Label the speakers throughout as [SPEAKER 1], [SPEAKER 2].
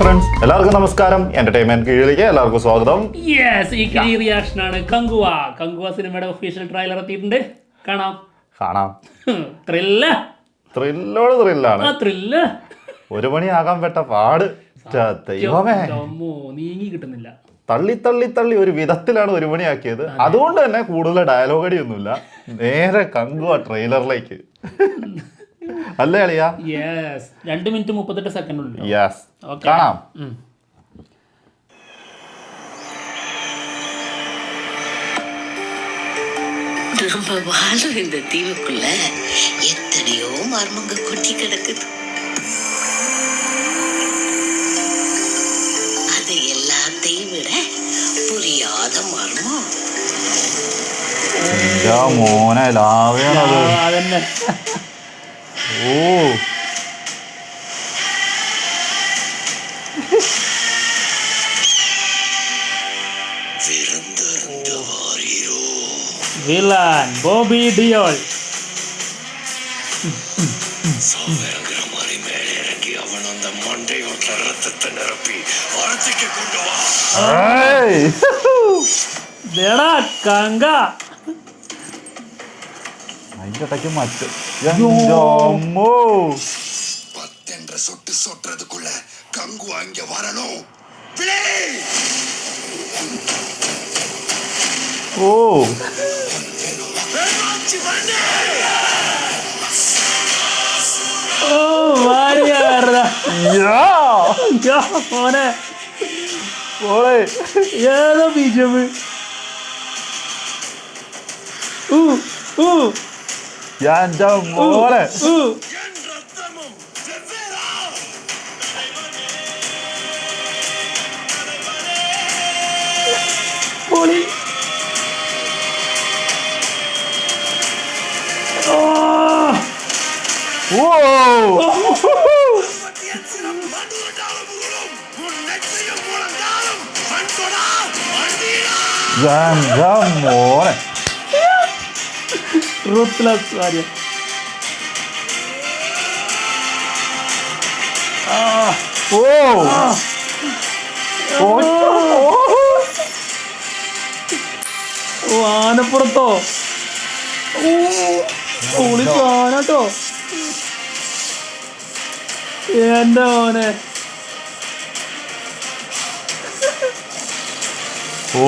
[SPEAKER 1] Friends, എല്ലാവർക്കും നമസ്കാരം. Entertainment കീഴിലേക്ക് എല്ലാവർക്കും സ്വാഗതം.
[SPEAKER 2] ഈ റിയാക്ഷൻ ആണ് കങ്കുവ സിനിമയുടെ ഒഫീഷ്യൽ ട്രെയിലർ എത്തിയിട്ടുണ്ട്. കാണാം.
[SPEAKER 1] ത്രില്ലോട് ത്രില്ലാണ്. ഒരു മണിയാകാൻ പെട്ട പാട്. ദൈവമേ,
[SPEAKER 2] നീങ്ങി കിട്ടുന്നില്ല.
[SPEAKER 1] തള്ളി തള്ളി തള്ളി ഒരു വിധത്തിലാണ് ഒരു മണിയാക്കിയത്. അതുകൊണ്ട് തന്നെ കൂടുതൽ ഡയലോഗ് അടിയൊന്നുമില്ല. നേരെ കങ്കുവ ട്രെയിലറിലേക്ക് അല്ലേ അളിയാ?
[SPEAKER 2] 2 മിനിറ്റ് 38 സെക്കൻഡ്
[SPEAKER 1] കാണാം.
[SPEAKER 3] நம்ம வாழும் இந்த தீவுக்குள்ள எத்தனையோ மர்மங்க கொட்டி கிடக்குது. அது எல்லாத்தையும் விட புரியாத மர்மம்
[SPEAKER 1] മോനെ ലാവേണത്.
[SPEAKER 2] അതന്നെ.
[SPEAKER 1] ഓ,
[SPEAKER 2] വില്ലൻ ബോബി ഡിയോൾ. കങ്ക
[SPEAKER 1] അതിന്റെ ഇടയ്ക്ക് മറ്റ്
[SPEAKER 4] பத்தென்ற சொட்டு சொட்டுறதுக்குள்ள கங்குவா இங்க வரணும்.
[SPEAKER 1] ഓ,
[SPEAKER 2] മോനെ
[SPEAKER 1] മോളെ
[SPEAKER 2] ഏതോ ബീജം.
[SPEAKER 1] മോളെ
[SPEAKER 2] പൊളി.
[SPEAKER 1] ഓ, മോനെ
[SPEAKER 2] റൂത്ത്ലെസ് കാര്യം. ആനപ്പുറത്തോ പൊളി സാധനട്ടോ എന്റെ മോനെ.
[SPEAKER 1] ഓ,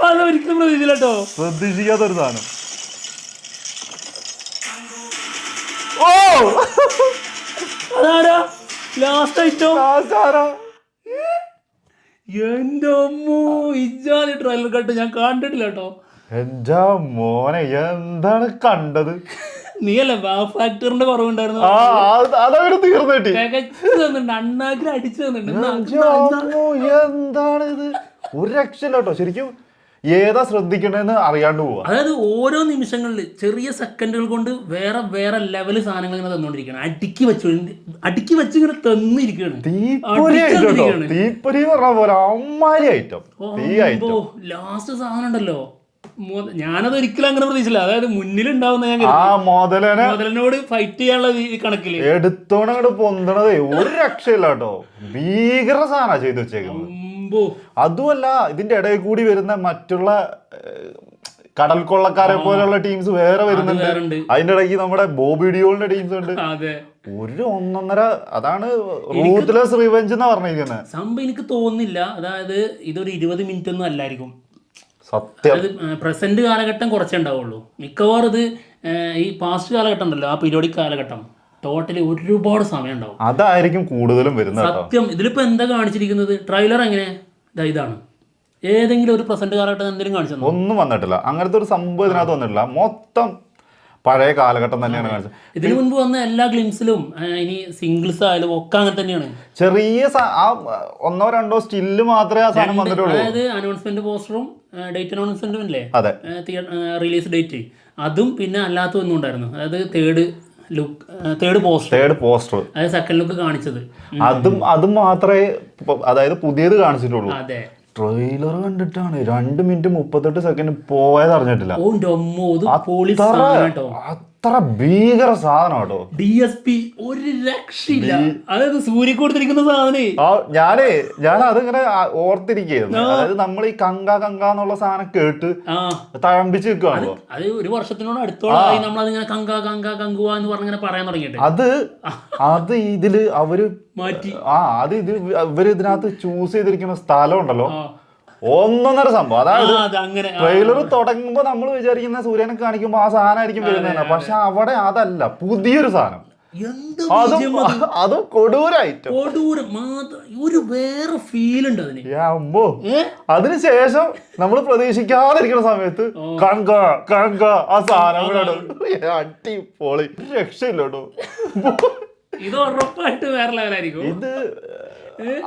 [SPEAKER 2] അതൊരിക്കലും പ്രതീക്ഷിച്ചില്ലട്ടോ.
[SPEAKER 1] പ്രതീക്ഷിക്കാത്തൊരു സാധനം. ഓ,
[SPEAKER 2] അതാരാ ലാസ്റ്റ് ഐറ്റം? എന്റെ അമ്മോ, ഇജാതി ട്രെയിലർ കട്ട് ഞാൻ കണ്ടിട്ടില്ല കേട്ടോ.
[SPEAKER 1] എന്റെ മോനെ, എന്താണ് കണ്ടത്?
[SPEAKER 2] നീയല്ലേ ഫാക്ടറിന്റെ കുറവുണ്ടായിരുന്നു.
[SPEAKER 1] അതവര് തീർന്നിട്ട്
[SPEAKER 2] തന്നിട്ടുണ്ട്, അണ്ണാക്കിൽ അടിച്ചു തന്നിട്ടുണ്ട്.
[SPEAKER 1] എന്താണ് ഇത്? ഒരു രക്ഷയില്ല കേട്ടോ. ശരിക്കും ഏതാ ശ്രദ്ധിക്കണ്ടെന്ന് അറിയാണ്ട് പോവാ.
[SPEAKER 2] അതായത് ഓരോ നിമിഷങ്ങളിൽ ചെറിയ സെക്കൻഡുകൾ കൊണ്ട് വേറെ വേറെ ലെവല് സാധനങ്ങൾ ഇങ്ങനെ തന്നോണ്ടിരിക്കണം. അടുക്കി വെച്ച് ഇങ്ങനെ തന്നിരിക്കുകയാണ്.
[SPEAKER 1] തീപ്പൊരി പറഞ്ഞ പോലെ അമ്മാരി ഐറ്റം.
[SPEAKER 2] ലാസ്റ്റ് സാധനം ഉണ്ടല്ലോ, ഞാനത് ഒരിക്കലും അങ്ങനെ പ്രതീക്ഷിച്ചില്ല. അതായത് മുന്നിലുണ്ടാവുന്ന ഞാൻ മുതലിനോട് ഫൈറ്റ് ചെയ്യാനുള്ള ഈ കണക്കില്
[SPEAKER 1] എടുത്തോണങ്ങോട്ട് പൊന്തണതേ ഒരു രക്ഷയില്ല കേട്ടോ. ഭീകര സാധന ചെയ്തു വെച്ചേക്കുന്നത്. അതുമല്ല, ഇതിന്റെ ഇടയിൽ കൂടി വരുന്ന മറ്റുള്ള കടൽ കൊള്ളക്കാരെ പോലെയുള്ള ടീംസ് വേറെ വരുന്നുണ്ട്. അതിന്റെ ഇടയ്ക്ക് നമ്മുടെ ബോബി ഡിയോളിന്റെ ടീംസ് ഉണ്ട്. ഒരു ഒന്നൊന്നര, അതാണ് റൂത്ത്ലെസ് റിവെഞ്ച് എന്നാ പറഞ്ഞിരിക്കുന്നത്.
[SPEAKER 2] സംഭവം എനിക്ക് തോന്നുന്നില്ല. അതായത് ഇതൊരു 20 മിനിറ്റ് ഒന്നും അല്ലായിരിക്കും
[SPEAKER 1] സത്യം.
[SPEAKER 2] പ്രസന്റ് കാലഘട്ടം കുറച്ചേ ഉണ്ടാവുള്ളൂ. മിക്കവാറും ഇത് ഈ പാസ്റ്റ് കാലഘട്ടം ഉണ്ടല്ലോ, ആ പീരിയോഡിക് കാലഘട്ടം ടോട്ടലി ഒരുപാട് സമയം ഉണ്ടാവും.
[SPEAKER 1] അതായിരിക്കും കൂടുതലും വരുന്നത്
[SPEAKER 2] സത്യം. ഇതിലിപ്പോ എന്താ കാണിച്ചിരിക്കുന്നത്? ട്രെയിലർ എങ്ങനെ ഇതാണ്? ഏതെങ്കിലും ഒരു പ്രസന്റ് കാലഘട്ടം എന്തെങ്കിലും കാണിച്ചു?
[SPEAKER 1] ഒന്നും വന്നിട്ടില്ല. അങ്ങനത്തെ ഒരു സംഭവം ഇതിനകത്ത് വന്നിട്ടില്ല. മൊത്തം പഴയ കാലഘട്ടം തന്നെയാണ് കാണിച്ചത്.
[SPEAKER 2] ഇതിനു മുൻപ് വന്ന എല്ലാ ഗ്ലിംസിലും ഇനി സിംഗിൾസ് ആയാലും ഒക്കെ അങ്ങനെ തന്നെയാണ്.
[SPEAKER 1] ചെറിയ ഒന്നോ രണ്ടോ സ്റ്റില്ല് മാത്രമേ ആ സാധനം വന്നിട്ടുള്ളൂ.
[SPEAKER 2] അതായത് അനൗൺസ്മെന്റ് പോസ്റ്ററും ഡേറ്റ് അനൗൺസ്മെന്റും ഇല്ലേ,
[SPEAKER 1] അതെ,
[SPEAKER 2] റിലീസ് ഡേറ്റ്, അതും പിന്നെ അല്ലാത്ത ഒന്നും ഉണ്ടായിരുന്നു. അതായത് തേർഡ്
[SPEAKER 1] പോസ്റ്റർ
[SPEAKER 2] അതായത് സെക്കൻഡ് ലുക്ക് കാണിച്ചത്.
[SPEAKER 1] അതും മാത്രമേ അതായത് പുതിയത് കാണിച്ചിട്ടുള്ളൂ.
[SPEAKER 2] അതെ,
[SPEAKER 1] ട്രെയിലർ കണ്ടിട്ടാണ് 2 മിനിറ്റ് 38 സെക്കൻഡ് പോയത് അറിഞ്ഞിട്ടില്ല.
[SPEAKER 2] ഓ ഡൊമ്മോ, ഇത് പോളി സാധനം കേട്ടോ.
[SPEAKER 1] അത്ര ഭീകര സാധനം കേട്ടോ.
[SPEAKER 2] DSP ഒരു രക്ഷയില്ല. അതായത് സൂര്യ കൊടുത്തിരിക്കുന്ന സാധനേ.
[SPEAKER 1] ഞാൻ അതിങ്ങനെ ഓർത്തിരിക്കുന്നു. അതായത് നമ്മൾ ഈ കങ്ക എന്നുള്ള സാധനം കേട്ട് തഴമ്പിച്ച് നിൽക്കുകയാണല്ലോ.
[SPEAKER 2] അത് ഒരു വർഷത്തിനോട് അടുത്തോളായി നമ്മൾ അതിങ്ങനെ കങ്കുവ എന്ന് പറഞ്ഞിങ്ങനെ പറയാൻ തുടങ്ങിയിട്ട്
[SPEAKER 1] അത് ഇതില് അവര്
[SPEAKER 2] മാറ്റി.
[SPEAKER 1] ഇവര് ഇതിനകത്ത് ചൂസ് ചെയ്തിരിക്കുന്ന സ്ഥലം ഉണ്ടല്ലോ, ഒന്നൊന്നര സംഭവം. അതായത് ട്രെയിലർ തുടങ്ങുമ്പോ നമ്മൾ വിചാരിക്കുന്ന സൂര്യനെ കാണിക്കുമ്പോ ആ സാധനമായിരിക്കും വരുന്നതാണ്. പക്ഷെ അവിടെ അതല്ല, പുതിയൊരു സാധനം. അതും കൊടൂരായിട്ട്
[SPEAKER 2] ഒരു വേറെ ഫീൽ ഉണ്ട് അതിന്.
[SPEAKER 1] അതിനുശേഷം നമ്മൾ പ്രതീക്ഷിക്കാതിരിക്കുന്ന സമയത്ത് കങ്ക ആ സാധനം അടിപൊളി, രക്ഷയില്ലോട്ടോ.
[SPEAKER 2] ഇത് ഉറപ്പായിട്ട് വേറെ ലെവലായിരിക്കും.
[SPEAKER 1] ഇത്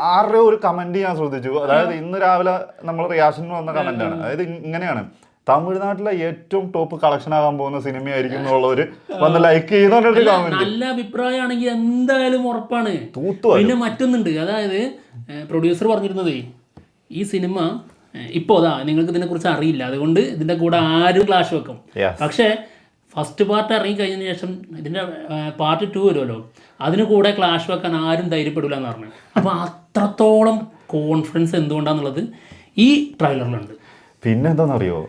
[SPEAKER 1] ആരുടെ ഒരു കമന്റ് ഞാൻ ശ്രദ്ധിച്ചു. അതായത് ഇന്ന് രാവിലെ നമ്മൾ റിയാക്ഷന് വന്ന കമന്റ് ആണ്. അതായത് ഇങ്ങനെയാണ്: തമിഴ്നാട്ടിലെ ഏറ്റവും ടോപ്പ് കളക്ഷൻ ആകാൻ പോകുന്ന സിനിമയായിരിക്കും എന്നുള്ളവര് വന്ന് ലൈക്ക് ചെയ്യുന്ന കമന്റ്.
[SPEAKER 2] നല്ല അഭിപ്രായമാണെങ്കിൽ എന്തായാലും ഉറപ്പാണ്. പിന്നെ മറ്റൊന്നുണ്ട്, അതായത് പ്രൊഡ്യൂസർ പറഞ്ഞിരുന്നതേ, ഈ സിനിമ ഇപ്പോ നിങ്ങൾക്ക് ഇതിനെ കുറിച്ച് അറിയില്ല, അതുകൊണ്ട് ഇതിന്റെ കൂടെ ആരും ക്ലാഷ് വെക്കും. പക്ഷെ ഫസ്റ്റ് പാർട്ട് ഇറങ്ങി കഴിഞ്ഞതിന് ശേഷം ഇതിന്റെ പാർട്ട് 2 വരുമല്ലോ, അതിന് കൂടെ ക്ലാഷ് വെക്കാൻ ആരും ധൈര്യപ്പെടില്ല എന്ന് പറഞ്ഞു. അപ്പൊ അത്രത്തോളം കോൺഫിഡൻസ് എന്തുകൊണ്ടാന്നുള്ളത് ഈ ട്രെയിലറിലുണ്ട്.
[SPEAKER 1] പിന്നെ എന്താണെന്നറിയോ,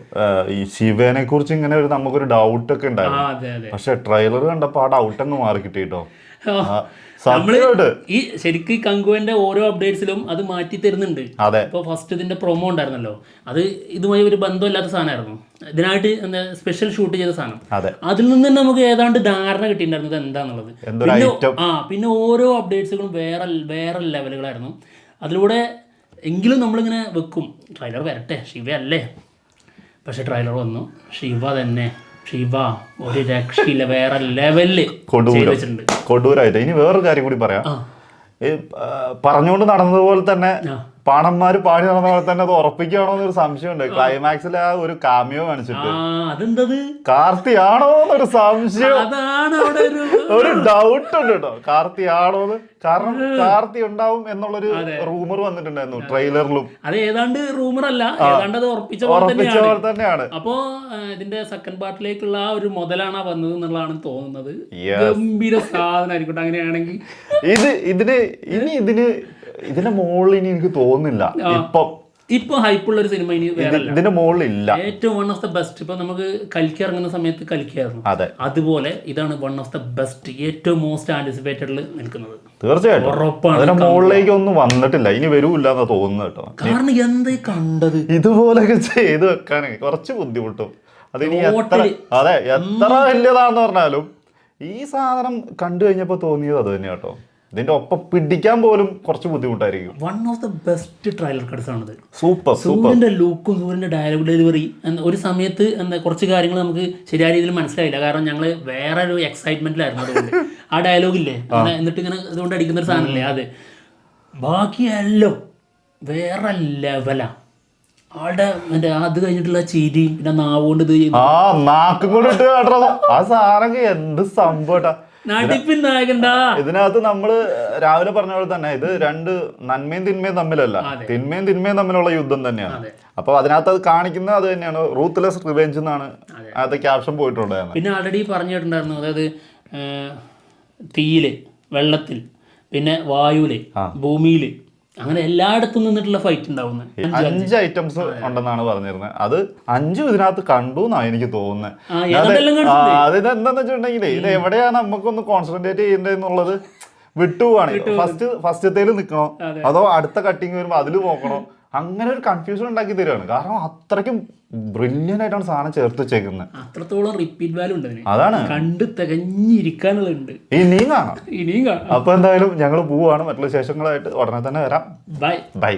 [SPEAKER 1] ഈ ശിവനെ കുറിച്ച് ഇങ്ങനെ നമുക്കൊരു ഡൗട്ട് ഒക്കെ ഉണ്ടായിരുന്നു. പക്ഷെ ട്രെയിലർ കണ്ടപ്പോ ആ ഡൗട്ട് അങ്ങ് മാറി കിട്ടിട്ടോ.
[SPEAKER 2] ഈ ശരിക്കും ഈ കങ്കുവിന്റെ ഓരോ അപ്ഡേറ്റ്സിലും അത് മാറ്റി തരുന്നുണ്ട്. ഇപ്പൊ ഫസ്റ്റ് ഇതിന്റെ പ്രൊമോ ഉണ്ടായിരുന്നല്ലോ, അത് ഇതുമായി ഒരു ബന്ധമില്ലാത്ത സാധനമായിരുന്നു. ഇതിനായിട്ട് എന്താ സ്പെഷ്യൽ ഷൂട്ട് ചെയ്ത സാധനം. അതിൽ നിന്ന് തന്നെ നമുക്ക് ഏതാണ്ട് ധാരണ കിട്ടിയിട്ടുണ്ടായിരുന്നു ഇത് എന്താന്നുള്ളത്. പിന്നെ ഓരോ അപ്ഡേറ്റ്സുകളും വേറെ വേറെ ലെവലുകളായിരുന്നു. അതിലൂടെ എങ്കിലും നമ്മളിങ്ങനെ വെക്കും, ട്രെയിലർ വരട്ടെ, ശിവ അല്ലേ. പക്ഷെ ട്രെയിലർ വന്നു, ശിവ തന്നെ. ശിവ ഒരു രക്ഷയില്ല, വേറെ ലെവലില്
[SPEAKER 1] കൊടൂരായിട്ട്. ഇനി വേറൊരു കാര്യം കൂടി പറയാം. പറഞ്ഞുകൊണ്ട് നടന്നതുപോലെ തന്നെ പാണന്മാര് പാടി നടന്ന പോലെ തന്നെ അത് ഉറപ്പിക്കുകയാണോ എന്നൊരു സംശയമുണ്ട്. ക്ലൈമാക്സിൽ ആ ഒരു കാമിയോ കാണിച്ചിട്ട്
[SPEAKER 2] അതെന്തത്
[SPEAKER 1] കാർത്തിയാണോ എന്നൊരു സംശയം, ഒരു ഡൗട്ട് ഉണ്ട് കേട്ടോ, കാർത്തിയാണോന്ന്. കാരണം കാർത്തി ഉണ്ടാവും എന്നുള്ളൊരു റൂമർ വന്നിട്ടുണ്ടായിരുന്നു ട്രെയിലറിലും.
[SPEAKER 2] അത് ഏതാണ്ട് റൂമർ അല്ല, ഏതാണ്ട് അത് ഉറപ്പിച്ച പോലെ തന്നെയാണ്. അപ്പോ ഇതിന്റെ സെക്കൻഡ് പാർട്ടിലേക്കുള്ള ആ ഒരു മുതലാണ് വന്നത് എന്നുള്ളതാണ് തോന്നുന്നത്. ഗംഭീര സാധനമായിരിക്കട്ടെ അങ്ങനെയാണെങ്കിൽ.
[SPEAKER 1] ഇതിന്റെ മുകളിൽ ഇനി എനിക്ക് തോന്നുന്നില്ല
[SPEAKER 2] ഇപ്പൊ ഹൈപ്പുള്ള ഒരു സിനിമ ഇനി
[SPEAKER 1] ഇതിന്റെ മുകളിലില്ല.
[SPEAKER 2] ഏറ്റവും വൺ ഓഫ് ദ ബെസ്റ്റ്. ഇപ്പൊ നമുക്ക് കൽക്കി ഇറങ്ങുന്ന സമയത്ത് കൽക്കിയായിരുന്നു, അതുപോലെ ഇതാണ് വൺ ഓഫ് ദ ബെസ്റ്റ്, ഏറ്റവും മോസ്റ്റ് ആന്റിസിപ്പേറ്റഡിൽ നിൽക്കുന്നത്.
[SPEAKER 1] തീർച്ചയായിട്ടും
[SPEAKER 2] ഉറപ്പാണ്.
[SPEAKER 1] അതിന്റെ മുകളിലേക്ക് ഒന്നും വന്നിട്ടില്ല, ഇനി വരൂല്ല എന്നാ തോന്നുന്നു കേട്ടോ.
[SPEAKER 2] കാരണം എന്താ കണ്ടത്,
[SPEAKER 1] ഇതുപോലൊക്കെ ചെയ്ത് വെക്കാൻ കുറച്ച് ബുദ്ധിമുട്ടും. അതിനി എത്ര വലിയതാന്ന് പറഞ്ഞാലും ഈ സാധനം കണ്ടു കഴിഞ്ഞപ്പോ തോന്നിയത് അത് തന്നെ കേട്ടോ. ഇതിന്റെ ഒപ്പം പിടിക്കാൻ പോലും കുറച്ച് ബുദ്ധിമുട്ടായിരിക്കും.
[SPEAKER 2] One of the best trailer cuts ആണത്.
[SPEAKER 1] സൂപ്പർ.
[SPEAKER 2] സൂര്യന്റെ ലുക്കും സൂര്യന്റെ ഡയലോഗ് ഡെലിവറി ഒരു സമയത്ത് കുറച്ച് കാര്യങ്ങൾ നമുക്ക് ശരിയായ രീതിയിൽ മനസ്സിലായില്ല, കാരണം ഞങ്ങൾ വേറെ ഒരു എക്സൈറ്റ്മെന്റിലായിരുന്നു. അതുകൊണ്ട് ആ ഡയലോഗില്ലേ, എന്നിട്ട് ഇങ്ങനെ ഇതുകൊണ്ട് അടിക്കുന്ന ഒരു സാധനമില്ലേ, അത് ബാക്കിയെല്ലാം വേറെ ലെവലാ. ആളുടെ അത് കഴിഞ്ഞിട്ടുള്ള ചിരിയും പിന്നെ നാവുകൊണ്ട് ഇത്
[SPEAKER 1] ആ സാധനം എന്ത് സംഭവട്ടാ. ഇതിനകത്ത് നമ്മള് രാവിലെ പറഞ്ഞ പോലെ തന്നെ ഇത് രണ്ട് നന്മയും തിന്മയും തമ്മിലല്ല, തിന്മയും തിന്മയും തമ്മിലുള്ള യുദ്ധം തന്നെയാണ്. അപ്പൊ അതിനകത്ത് അത് കാണിക്കുന്നത് അത് തന്നെയാണ്, റൂത്ത്ലെസ് റിവെഞ്ച് എന്നാണ് അതിനകത്ത് ക്യാപ്ഷൻ പോയിട്ടുണ്ടായിരുന്നത്.
[SPEAKER 2] പിന്നെ ആൾറെഡി പറഞ്ഞിട്ടുണ്ടായിരുന്നു, അതായത് തീയില്, വെള്ളത്തിൽ, പിന്നെ വായുവില്, ഭൂമിയില്, അങ്ങനെ എല്ലായിടത്തും നിന്നിട്ടുള്ള ഫൈറ്റ് ഉണ്ടാവുന്നത്.
[SPEAKER 1] 5 ഐറ്റംസ് ഉണ്ടെന്നാണ് പറഞ്ഞിരുന്നത്. അത് 5 ഇതിനകത്ത് കണ്ടു എന്നാണ് എനിക്ക് തോന്നുന്നത്. അതിനെന്താന്ന് വെച്ചിട്ടുണ്ടെങ്കിൽ ഇത് എവിടെയാ നമുക്കൊന്ന് കോൺസെൻട്രേറ്റ് ചെയ്യേണ്ടതെന്നുള്ളത് വിട്ടുപോവാണ്. ഫസ്റ്റത്തേല് നിൽക്കണോ അതോ അടുത്ത കട്ടിങ് വരുമ്പോ അതില് നോക്കണോ, അങ്ങനെ ഒരു കൺഫ്യൂഷൻ ഉണ്ടാക്കി തരികയാണ്. കാരണം അത്രയ്ക്കും ബ്രില്യൻ്റ് ആയിട്ടാണ് സാധനം ചേർത്ത് വെച്ചേക്കുന്നത്.
[SPEAKER 2] അത്രത്തോളം റിപ്പീറ്റ് വാല്യൂ ഉണ്ട്.
[SPEAKER 1] അതാണ്
[SPEAKER 2] കണ്ട് തികഞ്ഞിരിക്കാനുള്ളത്.
[SPEAKER 1] ഇനിയും കാണാം. അപ്പൊ എന്തായാലും ഞങ്ങൾ പോവാണ്. മറ്റുള്ള വിശേഷങ്ങളായിട്ട് ഉടനെ തന്നെ വരാം.
[SPEAKER 2] ബൈ.
[SPEAKER 1] ബൈ.